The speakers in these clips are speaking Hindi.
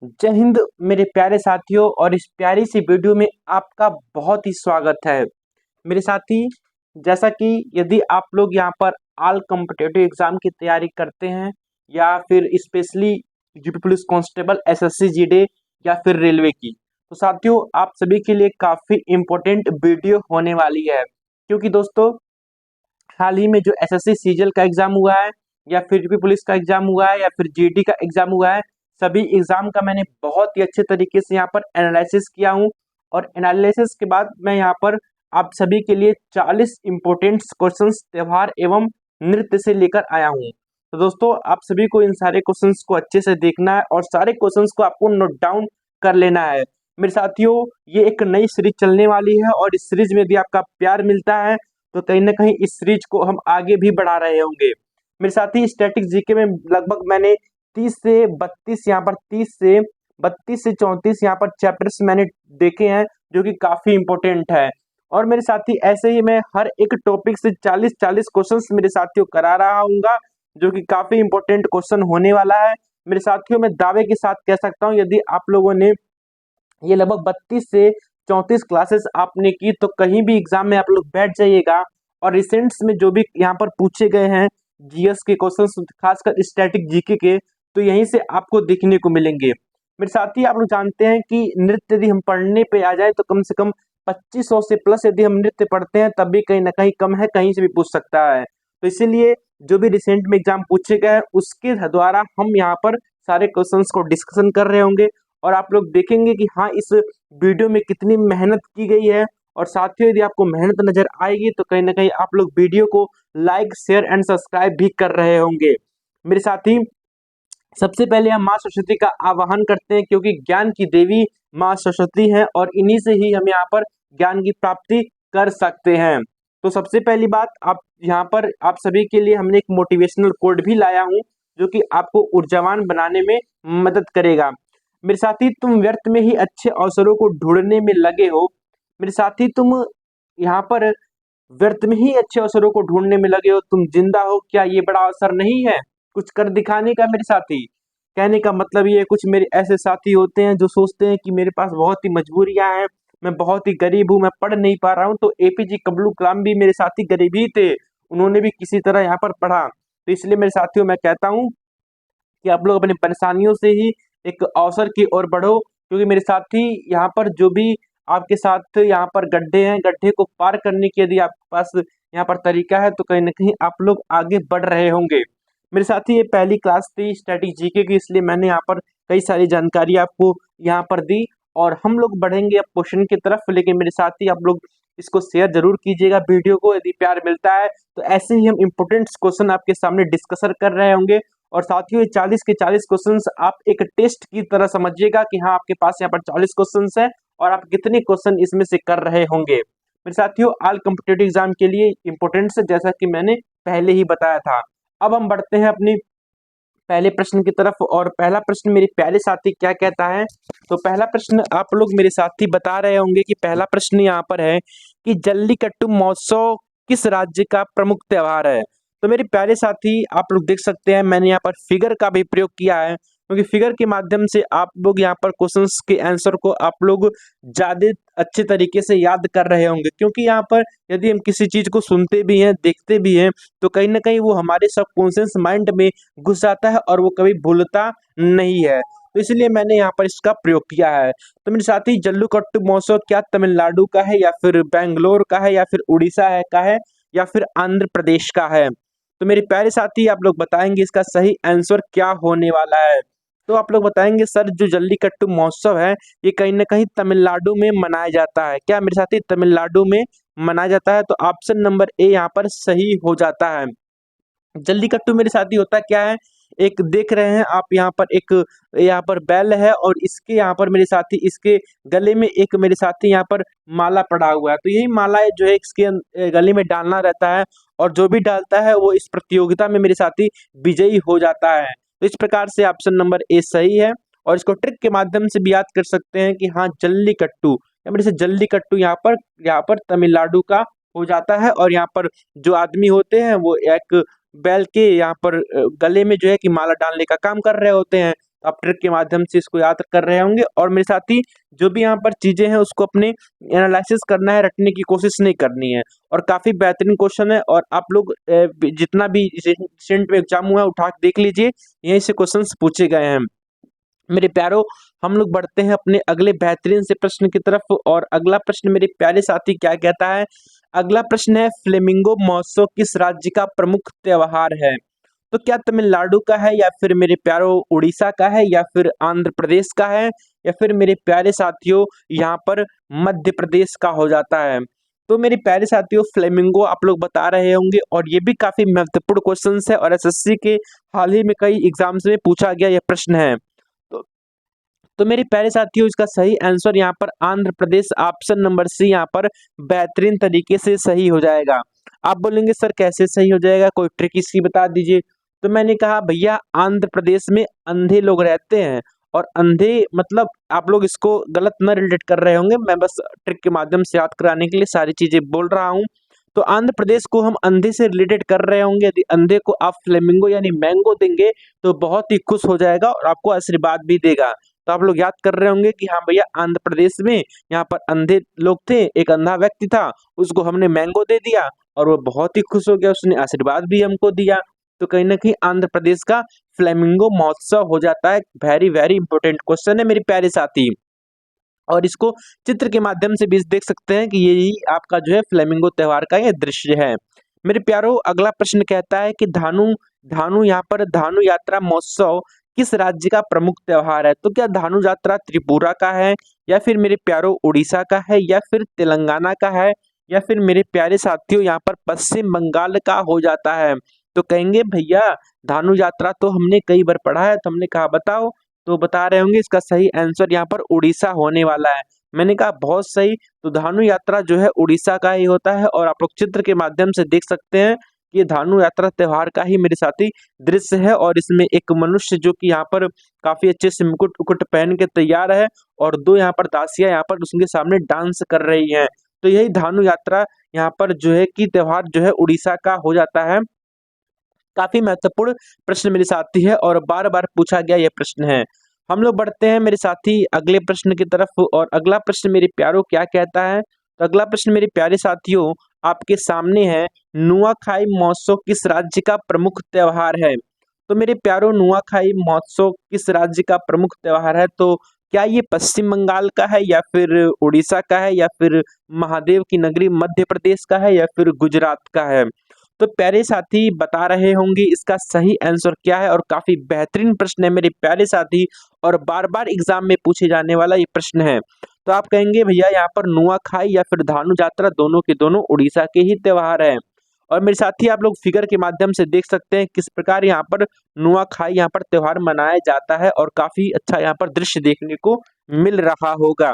जय हिंद मेरे प्यारे साथियों और इस प्यारी सी वीडियो में आपका बहुत ही स्वागत है। मेरे साथी, जैसा कि यदि आप लोग यहाँ पर ऑल कॉम्पिटिटिव एग्जाम की तैयारी करते हैं या फिर specially UP police constable, SSC, GD या फिर रेलवे की, तो साथियों आप सभी के लिए काफ़ी इम्पोर्टेंट वीडियो होने वाली है। क्योंकि दोस्तों, हाल ही में जो एसएससी सीजीएल का एग्जाम हुआ है या फिर यूपी पुलिस का एग्जाम हुआ है या फिर जीडी का एग्जाम हुआ है, सभी एग्जाम का मैंने बहुत ही अच्छे तरीके से यहाँ पर एनालिसिस किया हूँ। और एनालिसिस के बाद मैं यहाँ पर आप सभी के लिए 40 इम्पोर्टेंट क्वेश्चंस त्योहार एवं नृत्य से लेकर आया हूँ। तो दोस्तों, आप सभी को इन सारे क्वेश्चंस को अच्छे से देखना है और सारे क्वेश्चंस को आपको नोट डाउन कर लेना है। मेरे साथियों, ये एक नई सीरीज चलने वाली है और इस सीरीज में यदि आपका प्यार मिलता है तो कहीं ना कहीं इस सीरीज को हम आगे भी बढ़ा रहे होंगे। मेरे साथी, स्टैटिक जीके में लगभग मैंने 30 से 32 यहाँ पर 30 से 34 यहाँ पर चैप्टर्स मैंने देखे हैं, जो कि काफी इंपॉर्टेंट है। और मेरे साथी, ऐसे ही मैं हर एक टॉपिक से 40-40 क्वेश्चंस मेरे साथियों करा रहा हूँगा, जो कि काफी इंपॉर्टेंट क्वेश्चन होने वाला है। मेरे साथियों, मैं दावे के साथ कह सकता हूँ, यदि आप लोगों ने ये लगभग 32 से 34 क्लासेस आपने की तो कहीं भी एग्जाम में आप लोग बैठ जाइएगा और रिसेंट्स में जो भी यहाँ पर पूछे गए हैं जीएस के क्वेश्चंस, खासकर स्टैटिक जीके के, तो यहीं से आपको देखने को मिलेंगे। मेरे साथी, आप लोग जानते हैं कि नृत्य यदि हम पढ़ने पे आ जाए तो कम से कम 2500 से प्लस यदि हम नृत्य पढ़ते हैं तब भी कहीं ना कहीं कम है, कहीं से भी पूछ सकता है। तो इसीलिए जो भी रिसेंट में एग्जाम पूछे गए हैं उसके द्वारा हम यहाँ पर सारे क्वेश्चंस को डिस्कशन कर रहे होंगे और आप लोग देखेंगे कि हाँ, इस वीडियो में कितनी मेहनत की गई है। और साथियों, यदि आपको मेहनत नजर आएगी तो कहीं ना कहीं आप लोग वीडियो को लाइक, शेयर एंड सब्सक्राइब भी कर रहे होंगे। मेरे साथी, सबसे पहले हम माँ सरस्वती का आवाहन करते हैं, क्योंकि ज्ञान की देवी माँ सरस्वती हैं और इन्हीं से ही हम यहाँ पर ज्ञान की प्राप्ति कर सकते हैं। तो सबसे पहली बात, आप यहाँ पर आप सभी के लिए हमने एक मोटिवेशनल कोड भी लाया हूँ, जो कि आपको ऊर्जावान बनाने में मदद करेगा। मेरे साथी, तुम व्यर्थ में ही अच्छे अवसरों को ढूंढने में लगे हो। मेरे साथी, तुम यहाँ पर व्यर्थ में ही अच्छे अवसरों को ढूंढने में लगे हो, तुम जिंदा हो, क्या ये बड़ा अवसर नहीं है कुछ कर दिखाने का? मेरे साथी, कहने का मतलब ये है, कुछ मेरे ऐसे साथी होते हैं जो सोचते हैं कि मेरे पास बहुत ही मजबूरियां हैं, मैं बहुत ही गरीब हूँ, मैं पढ़ नहीं पा रहा हूँ। तो एपीजे अब्दुल कलाम भी मेरे साथी गरीब ही थे, उन्होंने भी किसी तरह यहाँ पर पढ़ा। तो इसलिए मेरे साथियों, मैं कहता हूँ कि आप लोग अपनी परेशानियों से ही एक अवसर की ओर बढ़ो, क्योंकि मेरे साथी, यहाँ पर जो भी आपके साथ यहाँ पर गड्ढे हैं, गड्ढे को पार करने की यदि आपके पास यहाँ पर तरीका है तो कहीं ना कहीं आप लोग आगे बढ़ रहे होंगे। मेरे साथी, ये पहली क्लास थी स्टैटिक जीके की, इसलिए मैंने यहाँ पर कई सारी जानकारी आपको यहाँ पर दी और हम लोग बढ़ेंगे अब क्वेश्चन की तरफ। लेकिन मेरे साथी, आप लोग इसको शेयर जरूर कीजिएगा वीडियो को, यदि प्यार मिलता है तो ऐसे ही हम इम्पोर्टेंट क्वेश्चन आपके सामने डिस्कशन कर रहे होंगे। और साथियों, ये 40 के 40 क्वेश्चंस आप एक टेस्ट की तरह समझिएगा कि हाँ, आपके पास यहाँ पर 40 क्वेश्चंस है और आप कितने क्वेश्चन इसमें से कर रहे होंगे। मेरे साथियों, ऑल कॉम्पिटिटिव एग्जाम के लिए इंपॉर्टेंट है, जैसा कि मैंने पहले ही बताया था। अब हम बढ़ते हैं अपनी पहले प्रश्न की तरफ और पहला प्रश्न मेरे प्यारे साथी क्या कहता है। तो पहला प्रश्न आप लोग मेरे साथी बता रहे होंगे कि पहला प्रश्न यहाँ पर है कि जल्लीकट्टू महोत्सव किस राज्य का प्रमुख त्योहार है। तो मेरे प्यारे साथी, आप लोग देख सकते हैं मैंने यहाँ पर फिगर का भी प्रयोग किया है, क्योंकि फिगर के माध्यम से आप लोग यहाँ पर क्वेश्चंस के आंसर को आप लोग ज्यादा अच्छे तरीके से याद कर रहे होंगे। क्योंकि यहाँ पर यदि हम किसी चीज को सुनते भी हैं, देखते भी हैं, तो कहीं ना कहीं वो हमारे सबकॉन्शियस माइंड में घुस जाता है और वो कभी भूलता नहीं है। तो इसलिए मैंने यहाँ पर इसका प्रयोग किया है। तो मेरे साथी, जल्लीकट्टू महोत्सव क्या तमिलनाडु का है या फिर बेंगलोर का है या फिर उड़ीसा है का है या फिर आंध्र प्रदेश का है? तो मेरे प्यारे साथी, आप लोग बताएंगे इसका सही आंसर क्या होने वाला है। तो आप लोग बताएंगे सर, जो जल्लीकट्टू महोत्सव है ये कहीं ना कहीं तमिलनाडु में मनाया जाता है। क्या मेरे साथी, तमिलनाडु में मनाया जाता है? तो ऑप्शन नंबर ए यहाँ पर सही हो जाता है। जल्लीकट्टू मेरे साथी होता क्या है, एक देख रहे हैं आप यहाँ पर एक यहाँ पर बैल है और इसके यहाँ पर मेरे साथी इसके गले में एक मेरे साथी यहाँ पर माला पड़ा हुआ है। तो यही माला जो है इसके गले में डालना रहता है और जो भी डालता है वो इस प्रतियोगिता में मेरे साथी विजयी हो जाता है। तो इस प्रकार से ऑप्शन नंबर ए सही है और इसको ट्रिक के माध्यम से भी याद कर सकते हैं कि हाँ, जल्लीकट्टू या मेरे से जल्लीकट्टू यहाँ पर तमिलनाडु का हो जाता है। और यहाँ पर जो आदमी होते हैं वो एक बैल के यहाँ पर गले में जो है कि माला डालने का काम कर रहे होते हैं। तो आप ट्रिक के माध्यम से इसको याद कर रहे होंगे और मेरे साथ ही जो भी यहाँ पर चीज़ें हैं उसको अपने एनालिसिस करना है, रटने की कोशिश नहीं करनी है। और काफ़ी बेहतरीन क्वेश्चन है और आप लोग जितना भी रिसेंट में एग्जाम हुआ है उठा के देख लीजिए, यहीं से क्वेश्चंस पूछे गए हैं। मेरे प्यारो, हम लोग बढ़ते हैं अपने अगले बेहतरीन से प्रश्न की तरफ और अगला प्रश्न मेरे प्यारे साथी क्या कहता है। अगला प्रश्न है, फ्लेमिंगो महोत्सव किस राज्य का प्रमुख त्योहार है? तो क्या तमिलनाडु का है या फिर मेरे प्यारो उड़ीसा का है या फिर आंध्र प्रदेश का है या फिर मेरे प्यारे साथियों यहाँ पर मध्य प्रदेश का हो जाता है? तो मेरे प्यारे साथियों, फ्लेमिंगो आप लोग बता रहे होंगे और ये भी काफी महत्वपूर्ण क्वेश्चन है और एसएससी के हाल ही में कई एग्जाम्स में पूछा गया यह प्रश्न है। तो तो मेरे प्यारे साथियों, इसका सही आंसर यहाँ पर Andhra Pradesh, option number C यहाँ पर बेहतरीन तरीके से सही हो जाएगा। आप बोलेंगे सर कैसे सही हो जाएगा, कोई ट्रिक इसकी बता दीजिए। तो मैंने कहा भैया, आंध्र प्रदेश में अंधे लोग रहते हैं और अंधे मतलब आप लोग इसको गलत न रिलेट कर रहे होंगे, मैं बस ट्रिक के माध्यम से याद कराने के लिए सारी चीजें बोल रहा हूँ। तो आंध्र प्रदेश को हम अंधे से रिलेटेड कर रहे होंगे, यदि अंधे को आप फ्लेमिंगो यानी मैंगो देंगे तो बहुत ही खुश हो जाएगा और आपको आशीर्वाद भी देगा। तो आप लोग याद कर रहे होंगे कि हाँ भैया, आंध्र प्रदेश में यहाँ पर अंधे लोग थे, एक अंधा व्यक्ति था, उसको हमने मैंगो दे दिया और वो बहुत ही खुश हो गया, उसने आशीर्वाद भी हमको दिया। तो कहीं ना कहीं आंध्र प्रदेश का फ्लेमिंगो महोत्सव हो जाता है। वेरी वेरी इंपॉर्टेंट क्वेश्चन है मेरे प्यारे साथी, और इसको चित्र के माध्यम से भी देख सकते हैं कि यही आपका जो है फ्लेमिंगो त्योहार का ये दृश्य है। मेरे प्यारो, अगला प्रश्न कहता है कि धानु धानु यहाँ पर धानु यात्रा महोत्सव किस राज्य का प्रमुख त्योहार है? तो क्या धानु यात्रा त्रिपुरा का है या फिर मेरे प्यारो उड़ीसा का है या फिर तेलंगाना का है या फिर मेरे प्यारे साथियों यहाँ पर पश्चिम बंगाल का हो जाता है? तो कहेंगे भैया, धानु यात्रा तो हमने कई बार पढ़ा है, तो हमने कहा बताओ, तो बता रहे होंगे इसका सही आंसर यहाँ पर उड़ीसा होने वाला है। मैंने कहा बहुत सही, तो धानु यात्रा जो है उड़ीसा का ही होता है और आप लोग चित्र के माध्यम से देख सकते हैं कि ये धानु यात्रा त्योहार का ही मेरे साथी दृश्य है और इसमें एक मनुष्य जो कि यहाँ पर काफी अच्छे से मुकुट उकुट पहन के तैयार है और दो यहाँ पर दासियां यहाँ पर उसके सामने डांस कर रही हैं। तो यही धानु यात्रा यहाँ पर जो है कि त्योहार जो है उड़ीसा का हो जाता है। काफी महत्वपूर्ण प्रश्न मेरे साथी है और बार बार पूछा गया यह प्रश्न है। हम लोग बढ़ते हैं मेरे साथी अगले प्रश्न की तरफ और अगला प्रश्न मेरे प्यारों क्या कहता है। तो अगला प्रश्न मेरे प्यारे साथियों आपके सामने है, नुआखाई महोत्सव किस राज्य का प्रमुख त्योहार है? तो मेरे प्यारों, नुआखाई महोत्सव किस राज्य का प्रमुख त्योहार है? तो क्या ये पश्चिम बंगाल का है या फिर उड़ीसा का है या फिर महादेव की नगरी मध्य प्रदेश का है या फिर गुजरात का है? तो प्यारे साथी बता रहे होंगे इसका सही आंसर क्या है और काफी बेहतरीन प्रश्न है मेरे प्यारे साथी और बार बार एग्जाम में पूछे जाने वाला ये प्रश्न है। तो आप कहेंगे भैया, यहाँ पर नुआखाई या फिर धानु यात्रा दोनों के दोनों उड़ीसा के ही त्योहार है। और मेरे साथी आप लोग फिगर के माध्यम से देख सकते हैं किस प्रकार यहाँ पर नुआखाई यहाँ पर त्योहार मनाया जाता है और काफी अच्छा यहाँ पर दृश्य देखने को मिल रहा होगा।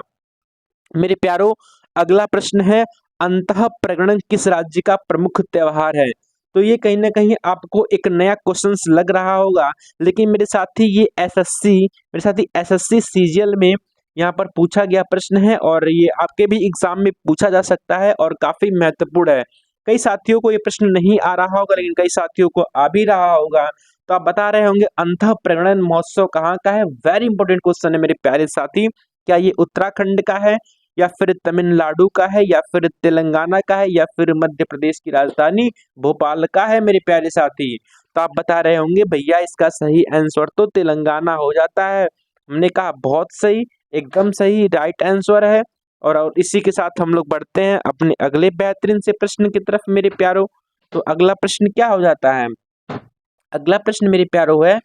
मेरे प्यारो, अगला प्रश्न है, अंतःप्रगणन किस राज्य का प्रमुख त्योहार है? तो ये कहीं ना कहीं आपको एक नया क्वेश्चन लग रहा होगा, लेकिन मेरे साथी ये एसएससी सीजीएल में यहाँ पर पूछा गया प्रश्न है और ये आपके भी एग्जाम में पूछा जा सकता है और काफी महत्वपूर्ण है। कई साथियों को ये प्रश्न नहीं आ रहा होगा लेकिन कई साथियों को आ भी रहा होगा। तो आप बता रहे होंगे अंतःप्रगणन महोत्सव कहाँ का है? वेरी इंपॉर्टेंट क्वेश्चन है मेरे प्यारे साथी। क्या ये उत्तराखंड का है या फिर तमिलनाडु का है या फिर तेलंगाना का है या फिर मध्य प्रदेश की राजधानी भोपाल का है मेरे प्यारे साथी? तो आप बता रहे होंगे भैया इसका सही आंसर तो तेलंगाना हो जाता है। हमने कहा बहुत सही, एकदम सही, राइट आंसर है। और इसी के साथ हम लोग बढ़ते हैं अपने अगले बेहतरीन से प्रश्न की तरफ मेरे प्यारो। तो अगला प्रश्न क्या हो जाता है? अगला प्रश्न मेरे प्यारो है,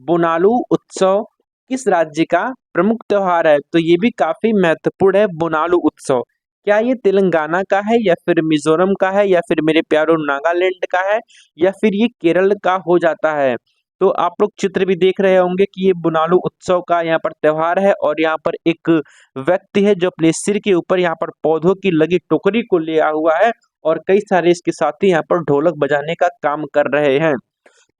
बोनालू उत्सव किस राज्य का प्रमुख त्योहार है? तो ये भी काफी महत्वपूर्ण है। बोनालू उत्सव क्या ये तेलंगाना का है या फिर मिजोरम का है या फिर मेरे प्यारो नागालैंड का है या फिर ये केरल का हो जाता है? तो आप लोग चित्र भी देख रहे होंगे कि ये बोनालू उत्सव का यहाँ पर त्योहार है और यहाँ पर एक व्यक्ति है जो अपने सिर के ऊपर यहाँ पर पौधों की लगी टोकरी को लिया हुआ है और कई सारे इसके साथी यहाँ पर ढोलक बजाने का काम कर रहे हैं।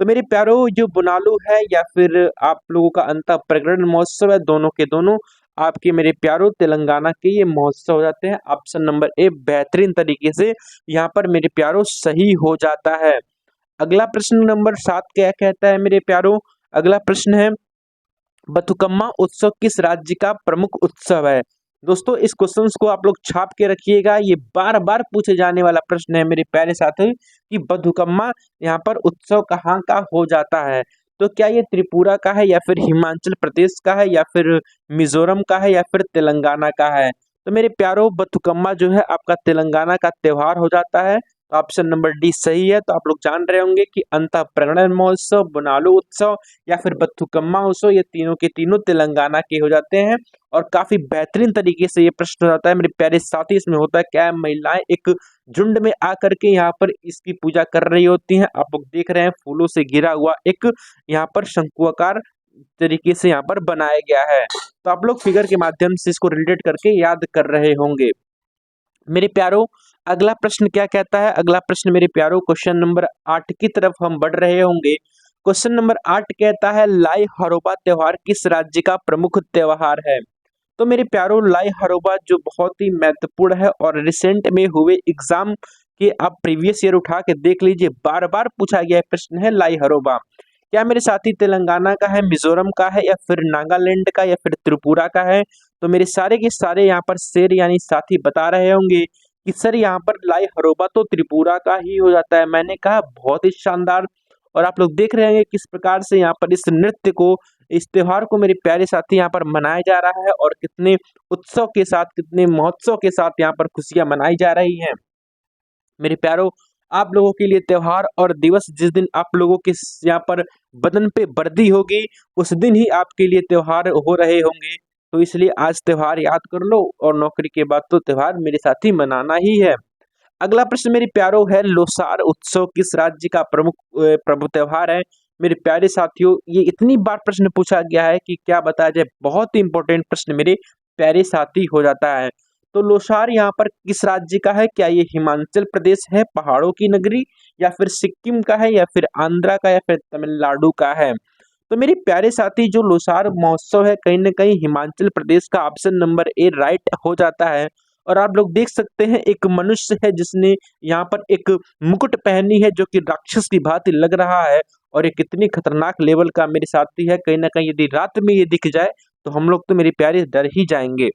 तो मेरे प्यारो, जो बुनालू है या फिर आप लोगों का अंतःप्रकरण महोत्सव है, दोनों के दोनों आपके मेरे प्यारो तेलंगाना के ये महोत्सव हो जाते हैं। ऑप्शन नंबर ए बेहतरीन तरीके से यहाँ पर मेरे प्यारो सही हो जाता है। अगला प्रश्न नंबर 7 क्या कहता है मेरे प्यारो? अगला प्रश्न है, बथुकम्मा उत्सव किस राज्य का प्रमुख उत्सव है? दोस्तों इस क्वेश्चन को आप लोग छाप के रखिएगा, ये बार बार पूछे जाने वाला प्रश्न है मेरे प्यारे साथी कि बथुकम्मा यहाँ पर उत्सव कहाँ का हो जाता है। तो क्या ये त्रिपुरा का है या फिर हिमाचल प्रदेश का है या फिर मिजोरम का है या फिर तेलंगाना का है? तो मेरे प्यारो बथुकम्मा जो है आपका तेलंगाना का त्योहार हो जाता है। तो ऑप्शन नंबर डी सही है। तो आप लोग जान रहे होंगे कि अंतःप्रगणन महोत्सव, बुनालू उत्सव या फिर बथुकम्मा उत्सव, ये तीनों के तीनों तेलंगाना के हो जाते हैं। और काफी बेहतरीन तरीके से ये प्रश्न हो जाता है मेरे प्यारे साथी। इसमें होता है क्या है, महिलाएं एक झुंड में आकर के यहाँ पर इसकी पूजा कर रही होती हैं। आप लोग देख रहे हैं फूलों से घिरा हुआ एक यहाँ पर शंकुआकार तरीके से यहाँ पर बनाया गया है। तो आप लोग फिगर के माध्यम से इसको रिलेट करके याद कर रहे होंगे। मेरे प्यारो अगला प्रश्न क्या कहता है? अगला प्रश्न मेरे प्यारो क्वेश्चन नंबर 8 की तरफ हम बढ़ रहे होंगे। क्वेश्चन नंबर 8 कहता है लाई हरोबा त्योहार किस राज्य का प्रमुख त्योहार है? तो मेरे प्यारो लाई हरोबा जो बहुत ही महत्वपूर्ण है और रिसेंट में हुए एग्जाम के आप प्रीवियस ईयर उठा के देख लीजिए, बार बार पूछा गया प्रश्न है लाई हरोबा। क्या मेरे साथी तेलंगाना का है, मिजोरम का है या फिर नागालैंड का या फिर त्रिपुरा का है? तो मेरे सारे के सारे यहाँ पर शेर यानी साथी बता रहे होंगे कि सर यहाँ पर लाई हरोबा तो त्रिपुरा का ही हो जाता है। मैंने कहा बहुत ही शानदार। और आप लोग देख रहे होंगे किस प्रकार से यहाँ पर इस नृत्य को, इस त्योहार को मेरे प्यारे साथी यहाँ पर मनाया जा रहा है और कितने उत्सव के साथ, कितने महोत्सव के साथ यहाँ पर खुशियां मनाई जा रही हैं। मेरे प्यारो आप लोगों के लिए त्योहार और दिवस जिस दिन आप लोगों के यहाँ पर बदन पे वर्दी होगी उस दिन ही आपके लिए त्योहार हो रहे होंगे। तो इसलिए आज त्योहार याद कर लो और नौकरी के बाद तो त्योहार मेरे साथी मनाना ही है। अगला प्रश्न मेरे प्यारो है लोसार उत्सव किस राज्य का प्रमुख प्रभु त्योहार है? मेरे प्यारे साथियों ये इतनी बार प्रश्न पूछा गया है कि क्या बताया जाए, बहुत ही इंपॉर्टेंट प्रश्न मेरे प्यारे साथी हो जाता है। तो लोसार यहाँ पर किस राज्य का है? क्या ये हिमाचल प्रदेश है, पहाड़ों की नगरी, या फिर सिक्किम का है, या फिर आंध्रा का, या फिर तमिलनाडु का है? तो मेरे प्यारे साथी जो लोसार महोत्सव है कहीं ना कहीं हिमाचल प्रदेश का, ऑप्शन नंबर ए राइट हो जाता है। और आप लोग देख सकते हैं एक मनुष्य है जिसने यहाँ पर एक मुकुट पहनी है जो कि राक्षस की भांति लग रहा है। और ये कितनी खतरनाक लेवल का मेरे साथी है, कहीं ना कहीं यदि रात में ये दिख जाए तो हम लोग तो मेरे प्यारे डर ही जाएंगे।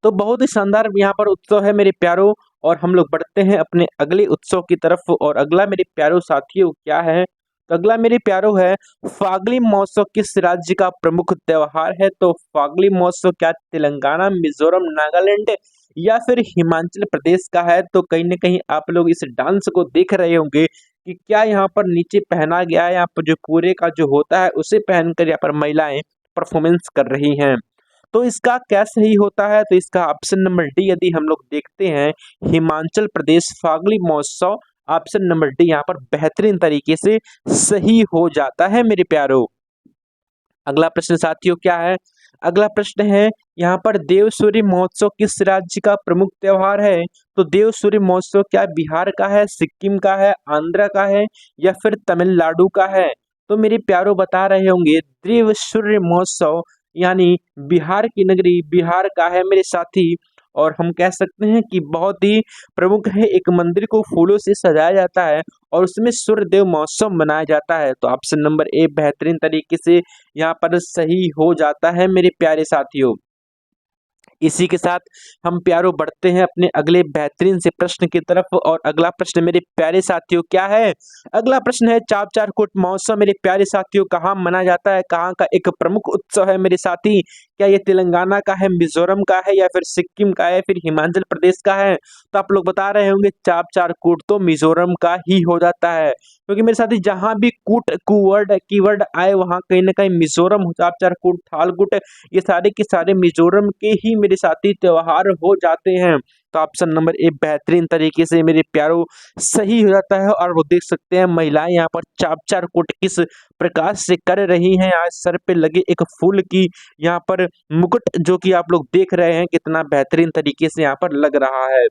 तो बहुत ही शानदार यहाँ पर उत्सव है मेरे प्यारों। और हम लोग बढ़ते हैं अपने अगले उत्सव की तरफ। और अगला मेरे प्यारों साथियों क्या है? तो अगला मेरे प्यारों है फागली महोत्सव किस राज्य का प्रमुख त्योहार है? तो फागली महोत्सव क्या तेलंगाना, मिजोरम, नागालैंड या फिर हिमाचल प्रदेश का है? तो कहीं ना कहीं आप लोग इस डांस को देख रहे होंगे कि क्या यहाँ पर नीचे पहना गया है, यहाँ पर जो पूरे का जो होता है उसे पहनकर यहाँ पर महिलाएं परफॉर्मेंस कर रही हैं। तो इसका क्या सही होता है? तो इसका ऑप्शन नंबर डी यदि हम लोग देखते हैं, हिमाचल प्रदेश फागली महोत्सव, ऑप्शन नंबर डी यहाँ पर बेहतरीन तरीके से सही हो जाता है मेरे प्यारो। अगला प्रश्न साथियों क्या है? अगला प्रश्न है यहाँ पर देव सूर्य महोत्सव किस राज्य का प्रमुख त्योहार है? तो देव सूर्य महोत्सव क्या बिहार का है, सिक्किम का है, आंध्र का है या फिर तमिलनाडु का है? तो मेरे प्यारो बता रहे होंगे देव सूर्य महोत्सव यानी बिहार की नगरी बिहार का है मेरे साथी। और हम कह सकते हैं कि बहुत ही प्रमुख है, एक मंदिर को फूलों से सजाया जाता है और उसमें सूर्य देव महोत्सव मनाया जाता है। तो ऑप्शन नंबर ए बेहतरीन तरीके से यहाँ पर सही हो जाता है मेरे प्यारे साथियों। इसी के साथ हम प्यारो बढ़ते हैं अपने अगले बेहतरीन से प्रश्न की तरफ। और अगला प्रश्न मेरे प्यारे साथियों क्या है? अगला प्रश्न है चाप चार कोट महोत्सव मेरे प्यारे साथियों कहाँ मनाया जाता है, कहाँ का एक प्रमुख उत्सव है मेरे साथी? क्या ये तेलंगाना का है, मिजोरम का है या फिर सिक्किम का है, फिर हिमाचल प्रदेश का है? तो आप लोग बता रहे होंगे चाप चार कूट तो मिजोरम का ही हो जाता है। क्योंकि मेरे साथी जहां भी कूट कुवर्ड कीवर्ड आए वहां कहीं ना कहीं मिजोरम, चाप चार कूट, थालकुट, ये सारे के सारे मिजोरम के ही मेरे साथी त्योहार हो जाते हैं। तो ऑप्शन नंबर ए बेहतरीन तरीके से मेरे प्यारों सही हो जाता है। और वो देख सकते हैं महिलाएं यहाँ पर चाप चार कोट किस प्रकार से कर रही हैं। आज सर पे लगे एक फूल की यहाँ पर मुकुट जो कि आप लोग देख रहे हैं कितना बेहतरीन तरीके से यहाँ पर लग रहा है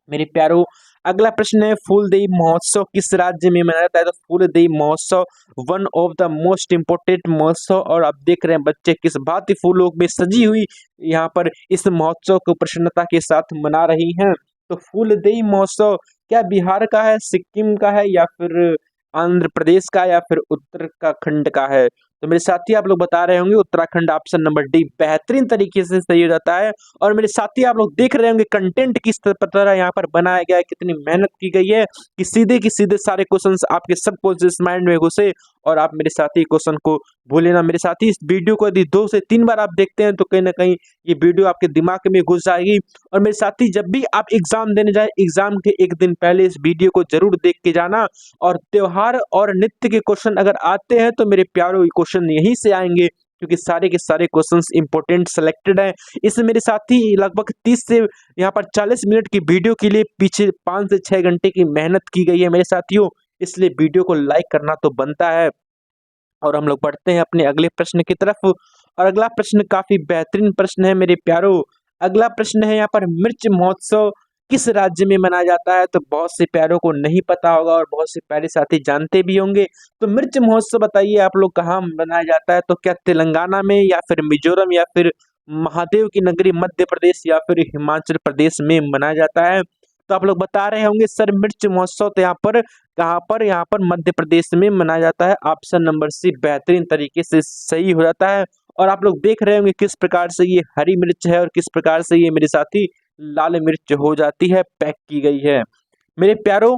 मेरे प्यारों। अगला प्रश्न है फूलदेई महोत्सव किस राज्य में मनाया जाता है? तो फूलदेई महोत्सव one of the most important महोत्सव। और आप देख रहे हैं बच्चे किस भांति फूलों में सजी हुई यहाँ पर इस महोत्सव को प्रसन्नता के साथ मना रही हैं। तो फूलदेई महोत्सव क्या बिहार का है, सिक्किम का है या फिर आंध्र प्रदेश का या फिर उत्तराखंड का है? तो मेरे साथी आप लोग बता रहे होंगे उत्तराखंड ऑप्शन नंबर डी बेहतरीन तरीके से सही हो जाता है। और मेरे साथी आप लोग देख रहे होंगे कंटेंट किस तरह यहाँ पर बनाया गया है, कितनी मेहनत की गई है कि सीधे सारे क्वेश्चंस आपके सबकॉन्शियस माइंड में घुसे और आप मेरे साथी क्वेश्चन को भूले ना। मेरे साथी इस वीडियो को यदि 2 से 3 बार आप देखते हैं तो कहीं ना कहीं ये वीडियो आपके दिमाग में घुस जाएगी। और मेरे साथी जब भी आप एग्जाम देने जाए एग्जाम के एक दिन पहले इस वीडियो को जरूर देख के जाना। और त्योहार और नित्य के क्वेश्चन अगर आते हैं तो मेरे प्यारों ये क्वेश्चन यहीं से आएंगे, क्योंकि सारे के सारे क्वेश्चंस इंपॉर्टेंट सेलेक्टेड हैं। इसमें मेरे साथी लगभग 30 से यहाँ पर 40 मिनट की वीडियो के लिए पीछे 5 से 6 घंटे की मेहनत की गई है मेरे साथियों, इसलिए वीडियो को लाइक करना तो बनता है। और हम लोग बढ़ते हैं अपने अगले प्रश्न की तरफ। और अगला प्रश्न काफी बेहतरीन प्रश्न है मेरे प्यारों। अगला प्रश्न है यहाँ पर मिर्च महोत्सव किस राज्य में मनाया जाता है। तो बहुत से प्यारों को नहीं पता होगा और बहुत से प्यारे साथी जानते भी होंगे। तो मिर्च महोत्सव बताइए आप लोग कहाँ मनाया जाता है। तो क्या तेलंगाना में या फिर मिजोरम या फिर महादेव की नगरी मध्य प्रदेश या फिर हिमाचल प्रदेश में मनाया जाता है। तो आप लोग बता रहे होंगे सर मिर्च महोत्सव तो यहाँ पर कहाँ पर, यहाँ पर मध्य प्रदेश में मनाया जाता है। ऑप्शन नंबर सी बेहतरीन तरीके से सही हो जाता है। और आप लोग देख रहे होंगे किस प्रकार से ये हरी मिर्च है और किस प्रकार से ये मेरे साथी लाल मिर्च हो जाती है, पैक की गई है मेरे प्यारों।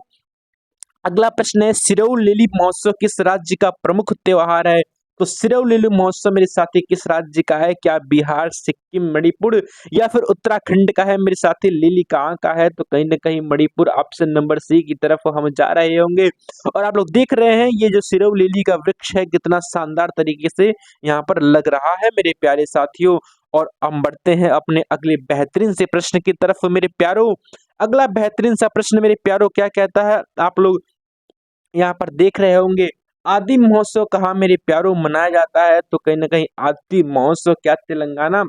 अगला प्रश्न है सिरोल लिली महोत्सव किस राज्य का प्रमुख त्योहार है। तो सिरोल लिली महोत्सव मेरे साथी किस राज्य का है। क्या बिहार, सिक्किम, मणिपुर या फिर उत्तराखंड का है मेरे साथी। लिली कहाँ का है। तो कहीं ना कहीं मणिपुर ऑप्शन नंबर सी की तरफ हम जा रहे होंगे। और आप लोग देख रहे हैं ये जो सिरोल लिली का वृक्ष है कितना शानदार तरीके से यहाँ पर लग रहा है मेरे प्यारे साथियों। और हम बढ़ते हैं अपने अगले बेहतरीन से प्रश्न की तरफ मेरे प्यारों। अगला बेहतरीन सा प्रश्न मेरे प्यारों क्या कहता है आप लोग यहाँ पर देख रहे होंगे। आदि महोत्सव कहाँ मेरे प्यारों मनाया जाता है। तो कहीं ना कहीं आदि महोत्सव क्या तेलंगाना,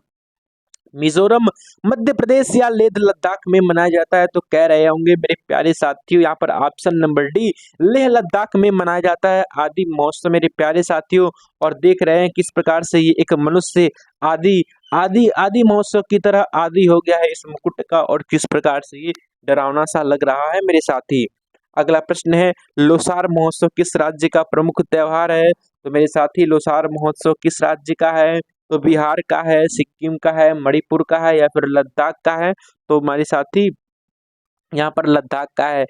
मिजोरम, मध्य प्रदेश या लेह लद्दाख में मनाया जाता है। तो कह रहे होंगे मेरे प्यारे साथियों यहाँ पर option number D Leh Ladakh में मनाया जाता है आदि महोत्सव मेरे प्यारे साथियों। और देख रहे हैं किस प्रकार से ये एक मनुष्य आदि आदि आदि महोत्सव की तरह आदि हो गया है इस मुकुट का, और किस प्रकार से ये डरावना सा लग रहा है मेरे साथी। अगला प्रश्न है लोसार महोत्सव किस राज्य का प्रमुख त्योहार है। तो मेरे साथी लोसार महोत्सव किस राज्य का है। तो बिहार का है, सिक्किम का है, मणिपुर का है या फिर लद्दाख का है। तो हमारे साथी यहाँ पर लद्दाख का है।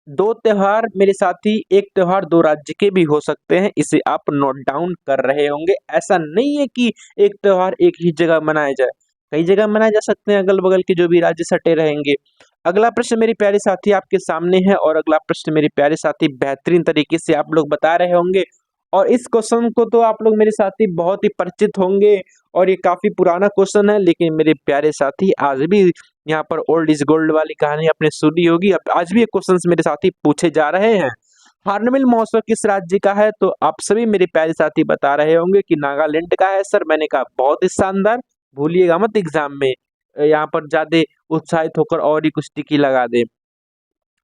दो त्योहार मेरे साथी, एक त्योहार दो राज्य के भी हो सकते हैं, इसे आप नोट डाउन कर रहे होंगे। ऐसा नहीं है कि एक त्योहार एक ही जगह मनाया जाए, कई जगह मनाए जा सकते हैं अगल बगल के जो भी राज्य सटे रहेंगे। अगला प्रश्न मेरे प्यारे साथी आपके सामने है और अगला प्रश्न मेरे प्यारे साथी बेहतरीन तरीके से आप लोग बता रहे होंगे। और इस क्वेश्चन को तो आप लोग मेरे साथी बहुत ही परिचित होंगे और ये काफी पुराना क्वेश्चन है, लेकिन मेरे प्यारे साथी आज भी यहाँ पर ओल्ड इज गोल्ड वाली कहानी आपने सुनी होगी। अब आज भी ये क्वेश्चंस मेरे साथी पूछे जा रहे हैं। हार्नबिल महोत्सव किस राज्य का है। तो आप सभी मेरे प्यारे साथी बता रहे होंगे कि नागालैंड का है। सर मैंने कहा बहुत ही शानदार, भूलिएगा मत एग्जाम में यहाँ पर ज्यादा उत्साहित होकर और ही कुछ टिकी लगा दे।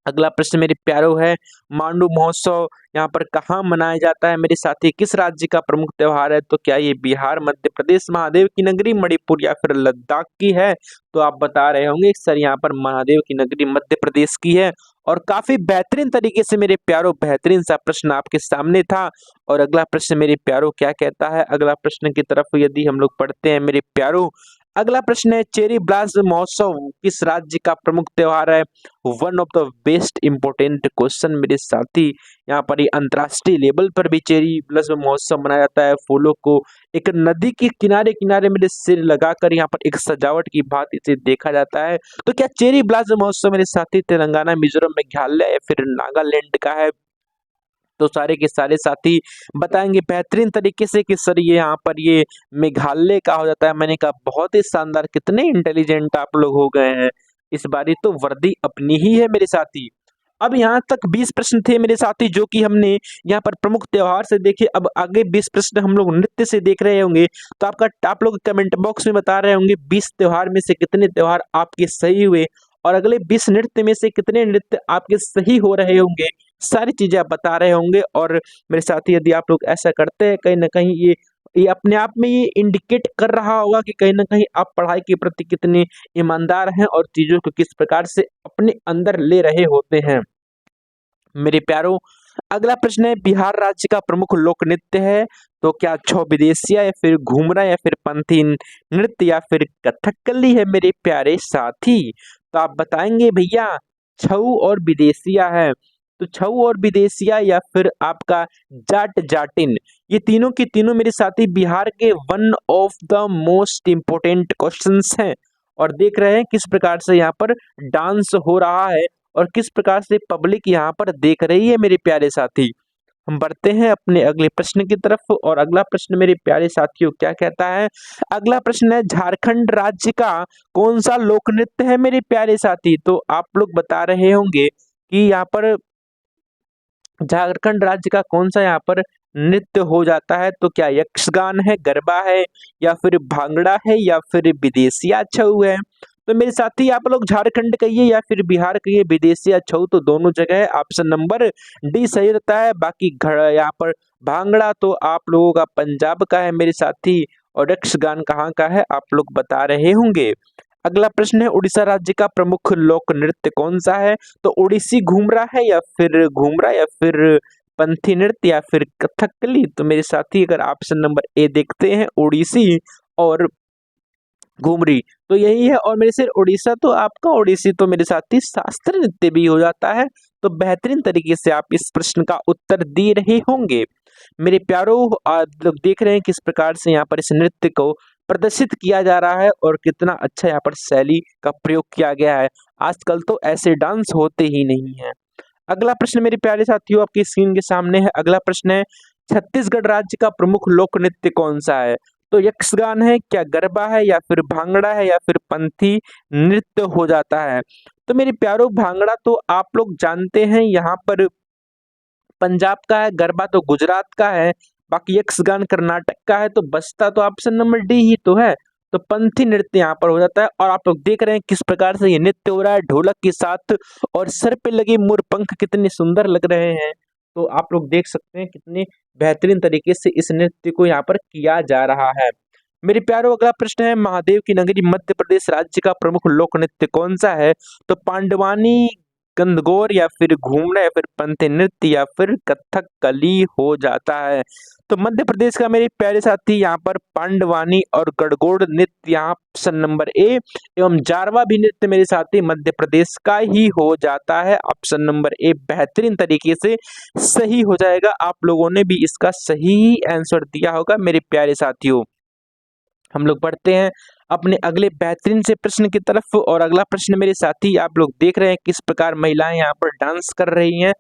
अगला प्रश्न मेरे प्यारो है मांडू महोत्सव यहाँ पर कहाँ मनाया जाता है मेरे साथी, किस राज्य का प्रमुख त्योहार है। तो क्या ये बिहार, मध्य प्रदेश, महादेव की नगरी, मणिपुर या फिर लद्दाख की है। तो आप बता रहे होंगे सर यहाँ पर महादेव की नगरी मध्य प्रदेश की है। और काफी बेहतरीन तरीके से मेरे प्यारो बेहतरीन सा प्रश्न आपके सामने था। और अगला प्रश्न मेरे प्यारो क्या कहता है, अगला प्रश्न की तरफ यदि हम लोग पढ़ते हैं मेरे प्यारो। अगला प्रश्न है चेरी ब्लॉसम महोत्सव किस राज्य का प्रमुख त्योहार है। One of the best important question मेरे साथी। यहाँ पर ये अंतर्राष्ट्रीय लेवल पर भी चेरी ब्लॉसम महोत्सव मनाया जाता है। फूलों को एक नदी के किनारे किनारे मेरे सिर लगाकर यहाँ पर एक सजावट की बात इसे देखा जाता है। तो क्या चेरी ब्लॉसम महोत्सव मेरे साथी तेलंगाना, मिजोरम, मेघालय या फिर नागालैंड का है। तो सारे के सारे साथी बताएंगे बेहतरीन तरीके से कि सर ये यहाँ पर ये मेघालय का हो जाता है। मैंने कहा बहुत ही शानदार, कितने इंटेलिजेंट आप लोग हो गए हैं। इस बारी तो वर्दी अपनी ही है मेरे साथी। अब यहाँ तक 20 प्रश्न थे मेरे साथी जो कि हमने यहाँ पर प्रमुख त्योहार से देखे। अब आगे 20 प्रश्न हम लोग नृत्य से देख रहे होंगे। तो आप लोग कमेंट बॉक्स में बता रहे होंगे 20 त्योहार में से कितने त्योहार आपके सही हुए और अगले 20 नृत्य में से कितने नृत्य आपके सही हो रहे होंगे। सारी चीजें आप बता रहे होंगे। और मेरे साथी यदि आप लोग ऐसा करते हैं कहीं ना कहीं ये अपने आप में ये इंडिकेट कर रहा होगा कि कहीं ना कहीं आप पढ़ाई के प्रति कितने ईमानदार हैं और चीजों को किस प्रकार से अपने अंदर ले रहे होते हैं मेरे प्यारों। अगला प्रश्न है बिहार राज्य का प्रमुख लोक नृत्य है। तो क्या छौ विदेशिया या फिर घूमरा या फिर पंथी नृत्य या फिर कथकली है मेरे प्यारे साथी? तो आप बताएंगे भैया छऊ और विदेशिया है। तो छऊ और विदेशिया या फिर आपका जाट जाटिन, ये तीनों की तीनों मेरे साथी बिहार के one of the most important questions हैं। और देख रहे हैं किस प्रकार से यहाँ पर डांस हो रहा है और किस प्रकार से पब्लिक यहाँ पर देख रही है मेरे प्यारे साथी। हम बढ़ते हैं अपने अगले प्रश्न की तरफ और अगला प्रश्न मेरे प्यारे साथियों क्या कहता है। अगला प्रश्न है झारखंड राज्य का कौन सा लोक नृत्य है मेरे प्यारे साथी? तो आप लोग बता रहे होंगे कि यहाँ पर झारखंड राज्य का कौन सा यहाँ पर नृत्य हो जाता है। तो क्या यक्षगान है, गरबा है या फिर भांगड़ा है या फिर विदेशिया छऊ है? तो मेरे साथी आप लोग झारखंड कहिए या फिर बिहार कहिए, विदेशिया छऊ तो दोनों जगह है। ऑप्शन नंबर डी सही रहता है। बाकी यहाँ पर भांगड़ा तो आप लोगों का पंजाब का है मेरे साथी और यक्षगान कहाँ का है आप लोग बता रहे होंगे। अगला प्रश्न है उड़ीसा राज्य का प्रमुख लोक नृत्य कौन सा है? तो ओडिसी घूमरा है या फिर घूमरा या फिर पंथी नृत्य या फिर कथकली? तो मेरे साथी अगर ऑप्शन नंबर ए देखते हैं ओडिसी और घुमरी तो यही है। और मेरे से उड़ीसा तो आपका ओडिसी तो मेरे साथी शास्त्रीय नृत्य भी हो जाता है। तो बेहतरीन तरीके से आप इस प्रश्न का उत्तर दे रहे होंगे मेरे प्यारों। आप लोग देख रहे हैं किस प्रकार से यहाँ पर इस नृत्य को प्रदर्शित किया जा रहा है और कितना अच्छा यहाँ पर शैली का प्रयोग किया गया है। आजकल तो ऐसे डांस होते ही नहीं है। अगला प्रश्न मेरे प्यारे साथियों आपकी स्क्रीन के सामने है। अगला प्रश्न है छत्तीसगढ़ राज्य का प्रमुख लोक नृत्य कौन सा है? तो यक्षगान है, क्या गरबा है या फिर भांगड़ा है या फिर पंथी नृत्य हो जाता है? तो मेरे प्यारों भांगड़ा तो आप लोग जानते हैं यहाँ पर पंजाब का है, गरबा तो गुजरात का है, बाकी यक्षगान कर्नाटक का है। तो बचता तो ऑप्शन नंबर डी ही तो है। तो पंथी नृत्य यहाँ पर हो जाता है और आप लोग देख रहे हैं किस प्रकार से ये नृत्य हो रहा है ढोलक के साथ और सर पे लगे मोर पंख कितने सुंदर लग रहे हैं। तो आप लोग देख सकते हैं कितने बेहतरीन तरीके से इस नृत्य को यहाँ पर किया जा रहा है मेरे प्यारों। अगला प्रश्न है महादेव की नगरी मध्य प्रदेश राज्य का प्रमुख लोक नृत्य कौन सा है? तो पांडवानी, गंदगौर या फिर घूमना या फिर पंथी नृत्य या फिर कथकली हो जाता है। तो मध्य प्रदेश का मेरे प्यारे साथी यहाँ पर पांडवानी और गणगौर नृत्य यहाँ ऑप्शन नंबर ए एवं जारवा भी नृत्य मेरे साथी मध्य प्रदेश का ही हो जाता है। ऑप्शन नंबर ए बेहतरीन तरीके से सही हो जाएगा। आप लोगों ने भी इसका सही आंसर दिया होगा मेरे प्यारे साथियों। हम लोग बढ़ते हैं अपने अगले बेहतरीन से प्रश्न की तरफ और अगला प्रश्न मेरे साथी आप लोग देख रहे हैं किस प्रकार महिलाएं यहाँ पर डांस कर रही हैं।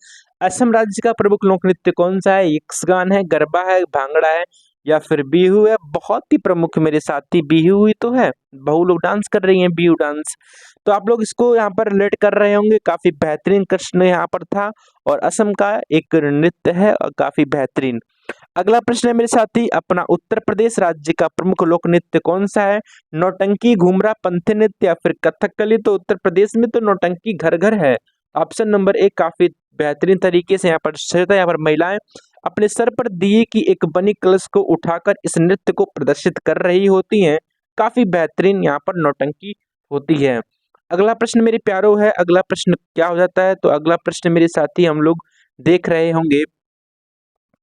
असम राज्य का प्रमुख लोक नृत्य कौन सा है? यक्षगान है, गरबा है, भांगड़ा है या फिर बिहू है? बहुत ही प्रमुख मेरे साथी बिहू ही तो है, बहु लोग डांस कर रही हैं बिहू डांस। तो आप लोग इसको यहाँ पर रिलेट कर रहे होंगे, काफी बेहतरीन प्रश्न यहाँ पर था और असम का एक नृत्य है और काफी बेहतरीन। अगला प्रश्न है मेरे साथी अपना उत्तर प्रदेश राज्य का प्रमुख लोक नृत्य कौन सा है? नौटंकी, घूमरा, पंथी नृत्य या फिर कथकली? तो उत्तर प्रदेश में तो नौटंकी घर घर है। ऑप्शन नंबर एक काफी बेहतरीन तरीके से यहाँ पर यहाँ पर महिलाएं अपने सर पर दिए की एक बनी कलश को उठाकर इस नृत्य को प्रदर्शित कर रही होती हैं। काफी बेहतरीन यहाँ पर नौटंकी होती है। अगला प्रश्न मेरे प्यारों है, अगला प्रश्न क्या हो जाता है? तो अगला प्रश्न मेरे साथी हम लोग देख रहे होंगे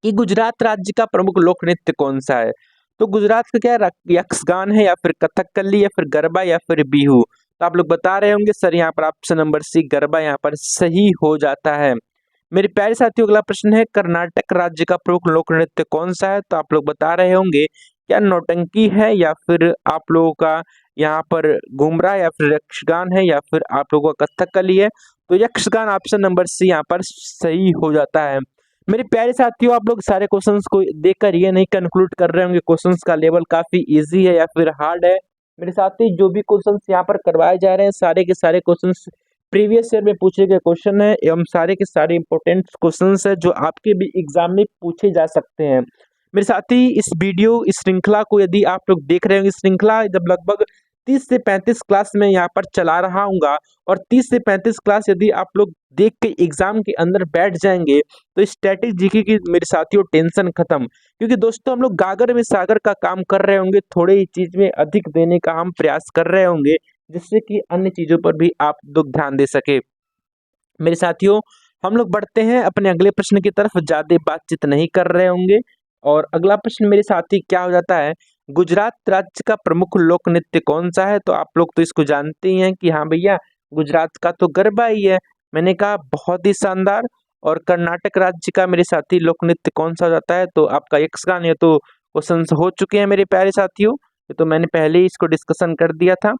कि गुजरात राज्य का प्रमुख लोक नृत्य कौन सा है? तो गुजरात का क्या यक्षगान है या फिर कथकली या फिर गरबा या फिर बिहू? तो आप लोग बता रहे होंगे सर यहाँ पर ऑप्शन नंबर सी गरबा यहाँ पर सही हो जाता है। मेरे प्यारे साथियों अगला प्रश्न है कर्नाटक राज्य का प्रमुख लोक नृत्य कौन सा है? तो आप लोग बता रहे होंगे क्या नौटंकी है या फिर आप लोगों का यहाँ पर घुमरा या फिर यक्षगान है या फिर आप लोगों का कथकली है? तो यक्षगान ऑप्शन नंबर सी यहाँ पर सही हो जाता है। मेरे प्यारे साथियों आप लोग सारे क्वेश्चंस को देखकर ये नहीं कंक्लूड कर रहे होंगे क्वेश्चंस का लेवल काफी इजी है या फिर हार्ड है। मेरे साथी जो भी क्वेश्चंस यहाँ पर करवाए जा रहे हैं सारे के सारे क्वेश्चंस प्रीवियस ईयर में पूछे गए क्वेश्चन है एवं सारे के सारे इंपॉर्टेंट क्वेश्चंस है जो आपके भी एग्जाम में पूछे जा सकते हैं। मेरे साथी इस वीडियो इस श्रृंखला को यदि आप लोग देख रहे होंगे, श्रृंखला जब लगभग 30 से 35 क्लास में यहाँ पर चला रहा हूँगा और 30 से 35 क्लास यदि आप लोग देख के एग्जाम के अंदर बैठ जाएंगे तो स्टैटिक जीके की मेरे साथियों टेंशन खत्म। क्योंकि दोस्तों हम लोग गागर में सागर का काम कर रहे होंगे, थोड़े ही चीज में अधिक देने का हम प्रयास कर रहे होंगे जिससे कि अन्य चीजों पर भी आप लोग ध्यान दे सके। मेरे साथियों हम लोग बढ़ते हैं अपने अगले प्रश्न की तरफ, ज्यादा बातचीत नहीं कर रहे होंगे और अगला प्रश्न मेरे साथी क्या हो जाता है, गुजरात राज्य का प्रमुख लोक नृत्य कौन सा है? तो आप लोग तो इसको जानते ही हैं कि हाँ भैया, गुजरात का तो गरबा ही है। मैंने कहा बहुत ही शानदार। और कर्नाटक राज्य का मेरे साथी लोक नृत्य कौन सा हो जाता है? तो आपका यक्षगान। ये तो क्वेश्चन हो चुके हैं मेरे प्यारे साथियों, ये तो मैंने पहले ही इसको डिस्कशन कर दिया था।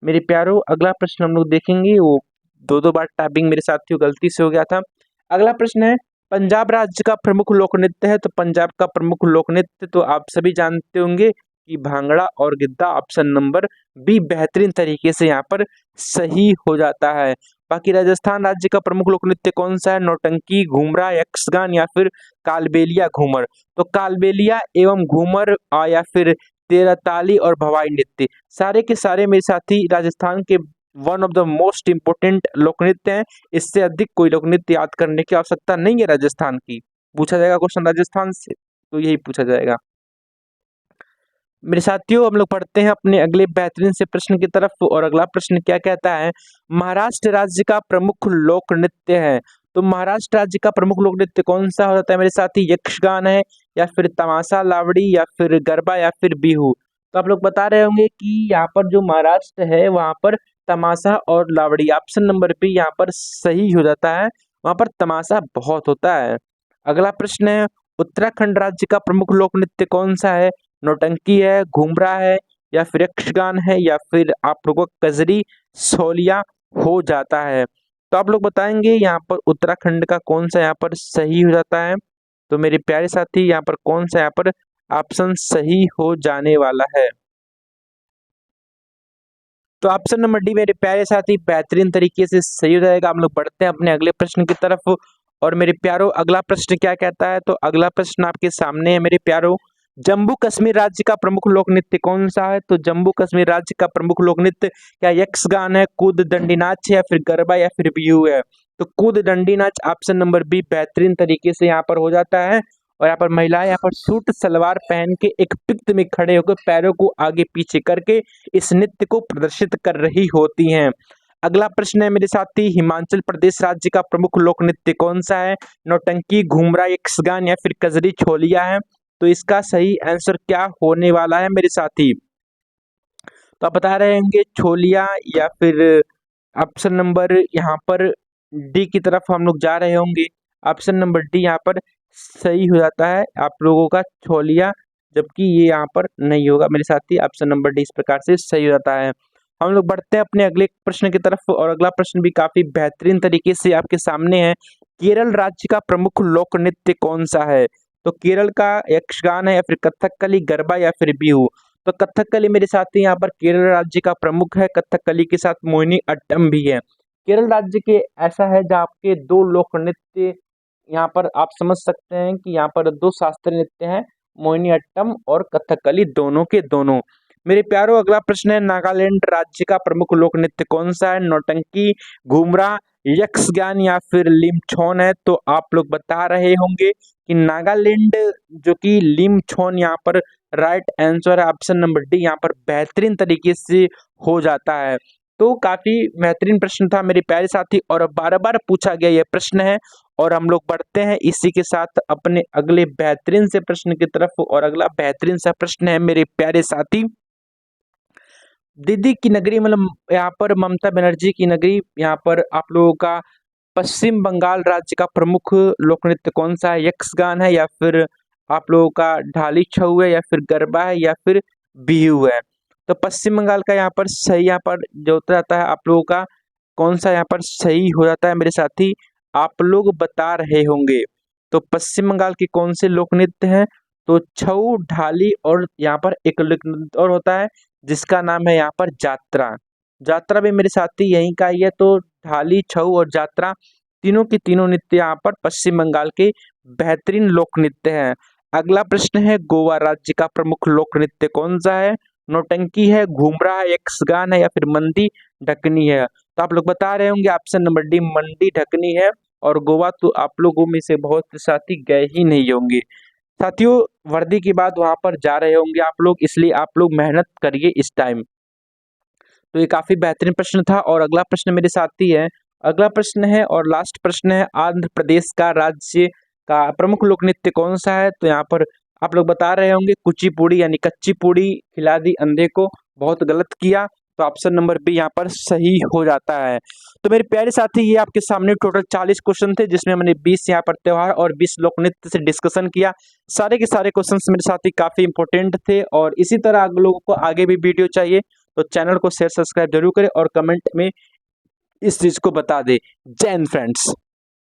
मेरे प्यारों, अगला प्रश्न हम लोग देखेंगे, वो दो बार टाइपिंग मेरे साथियों गलती से हो गया था। अगला प्रश्न है, पंजाब राज्य का प्रमुख लोक नृत्य है। तो पंजाब का प्रमुख लोक नृत्य तो आप सभी जानते होंगे कि भांगड़ा और गिद्धा। ऑप्शन नंबर बी बेहतरीन तरीके से यहाँ पर सही हो जाता है। बाकी राजस्थान राज्य का प्रमुख लोक नृत्य कौन सा है? नौटंकी, घूमरा, यक्षगान या फिर कालबेलिया घूमर। तो कालबेलिया एवं घूमर या फिर तेरताली और भवाई नृत्य, सारे के सारे मेरे साथी राजस्थान के one of the most important लोक नृत्य हैं। इससे अधिक कोई लोक नृत्य याद करने की आवश्यकता नहीं है राजस्थान की। पूछा जाएगा क्वेश्चन राजस्थान से तो यही पूछा जाएगा। मेरे साथियों, हम लोग पढ़ते हैं अपने अगले बेहतरीन से प्रश्न की तरफ। और अगला प्रश्न क्या कहता है, महाराष्ट्र राज्य का प्रमुख लोक नृत्य है। तो महाराष्ट्र राज्य का प्रमुख लोक नृत्य कौन सा होता है मेरे साथी? यक्षगान है या फिर तमाशा, लावड़ी या फिर गरबा या फिर बिहू। तो आप लोग बता रहे होंगे कि यहाँ पर जो महाराष्ट्र है वहाँ पर तमाशा और लावड़ी। ऑप्शन नंबर बी यहाँ पर सही हो जाता है, वहाँ पर तमाशा बहुत होता है। अगला प्रश्न है, उत्तराखंड राज्य का प्रमुख लोक नृत्य कौन सा है? नौटंकी है, घूमरा है या फिर यक्षगान है या फिर आप लोगों को कजरी, सोलिया हो जाता है। तो आप लोग बताएंगे यहाँ पर उत्तराखंड का कौन सा यहाँ पर सही हो जाता है। तो मेरे प्यारे साथी, यहाँ पर कौन सा यहाँ पर ऑप्शन सही हो जाने वाला है? तो ऑप्शन नंबर डी मेरे प्यारे साथी बेहतरीन तरीके से सही हो जाएगा। हम लोग बढ़ते हैं अपने अगले प्रश्न की तरफ। और मेरे प्यारों, अगला प्रश्न क्या कहता है? तो अगला प्रश्न आपके सामने है मेरे प्यारों, जम्मू कश्मीर राज्य का प्रमुख लोक नृत्य कौन सा है? तो जम्मू कश्मीर राज्य का प्रमुख लोक नृत्य क्या यक्षगान है, कूद दंडी नाच है या फिर गरबा या फिर बिहू है? तो कूद दंडी नाच ऑप्शन नंबर बी बेहतरीन तरीके से यहाँ पर हो जाता है। और यहाँ पर महिलाएं यहाँ पर सूट सलवार पहन के एक पिक्त में खड़े होकर पैरों को आगे पीछे करके इस नृत्य को प्रदर्शित कर रही होती हैं। अगला प्रश्न है मेरे साथी, हिमाचल प्रदेश राज्य का प्रमुख लोक नृत्य कौन सा है? नौटंकी, घूमरा, यक्षगान या फिर कजरी, छोलिया है। तो इसका सही आंसर क्या होने वाला है मेरे साथी? तो आप बता रहे होंगे छोलिया या फिर ऑप्शन नंबर यहाँ पर डी की तरफ हम लोग जा रहे होंगे। ऑप्शन नंबर डी यहाँ पर सही हो जाता है आप लोगों का, छोलिया, जबकि ये यहाँ पर नहीं होगा मेरे साथी। ऑप्शन नंबर डी इस प्रकार से सही हो जाता है। हम लोग बढ़ते हैं अपने अगले प्रश्न की तरफ। और अगला प्रश्न भी काफी बेहतरीन तरीके से आपके सामने है, केरल राज्य का प्रमुख लोक नृत्य कौन सा है? तो केरल का यक्षगान है या फिर कथकली, गरबा या फिर बिहू। तो कथकली मेरे साथी यहाँ पर केरल राज्य का प्रमुख है, कथकली के साथ मोहिनी अट्टम भी है। केरल राज्य के ऐसा है जहाँ आपके दो लोक नृत्य यहाँ पर आप समझ सकते हैं कि यहाँ पर दो शास्त्रीय नृत्य हैं, मोहिनी अट्टम और कथकली, दोनों के दोनों। मेरे प्यारों, अगला प्रश्न है, नागालैंड राज्य का प्रमुख लोक नृत्य कौन सा है? नौटंकी, घूमरा, यक्षगान या फिर लिमछौन है। तो आप लोग बता रहे होंगे कि नागालैंड जो कि लिमछौन यहाँ पर राइट आंसर है। ऑप्शन नंबर डी यहाँ पर बेहतरीन तरीके से हो जाता है। तो काफी बेहतरीन प्रश्न था मेरे प्यारे साथी और बार बार पूछा गया ये प्रश्न है। और हम लोग बढ़ते हैं इसी के साथ अपने अगले बेहतरीन से प्रश्न की तरफ। और अगला बेहतरीन सा प्रश्न है मेरे प्यारे साथी, दीदी की नगरी मतलब यहाँ पर ममता बनर्जी की नगरी, यहाँ पर आप लोगों का पश्चिम बंगाल राज्य का प्रमुख लोक नृत्य कौन सा है? यक्षगान है या फिर आप लोगों का ढाली छऊ है या फिर गरबा है या फिर बिहू है? तो पश्चिम बंगाल का यहाँ पर सही यहाँ पर जो उत्तर आता है आप लोगों का कौन सा यहाँ पर सही हो जाता है मेरे साथी? आप लोग बता रहे होंगे। तो पश्चिम बंगाल के कौन से लोक नृत्य हैं? तो छऊ, ढाली और यहाँ पर एक लोक नृत्य और होता है जिसका नाम है यहाँ पर जात्रा। जात्रा भी मेरे साथी यहीं का ही है। तो ढाली, छऊ और जात्रा तीनों की तीनों नृत्य यहाँ पर पश्चिम बंगाल के बेहतरीन लोक नृत्य हैं। अगला प्रश्न है, गोवा राज्य का प्रमुख लोक नृत्य कौन सा है? नौटंकी है, घूमरा है, यक्षगान है या फिर मंदी ढकनी है? तो आप लोग बता रहे होंगे ऑप्शन नंबर डी मंडी ढकनी है। और गोवा तो आप लोगों में से बहुत से साथी गए ही नहीं होंगे साथियों, वर्दी के बाद वहां पर जा रहे होंगे आप लोग, इसलिए आप लोग मेहनत करिए इस टाइम। तो ये काफी बेहतरीन प्रश्न था। और अगला प्रश्न मेरे साथी है, अगला प्रश्न है और लास्ट प्रश्न है, आंध्र प्रदेश का राज्य का प्रमुख लोक नृत्य कौन सा है? तो यहाँ पर आप लोग बता रहे होंगे कुचिपुड़ी यानी कच्ची पूड़ी खिला दी अंधे को, बहुत गलत किया। तो ऑप्शन नंबर बी यहाँ पर सही हो जाता है। तो मेरे प्यारे साथी ये आपके सामने टोटल 40 क्वेश्चन थे, जिसमें मैंने 20 यहाँ पर त्योहार और 20 लोक नृत्य से डिस्कशन किया। सारे के सारे क्वेश्चन मेरे साथी काफ़ी इंपॉर्टेंट थे, और इसी तरह आप लोगों को आगे भी वीडियो चाहिए तो चैनल को शेयर सब्सक्राइब जरूर करें और कमेंट में इस चीज़ को बता दें। जय हिंद फ्रेंड्स।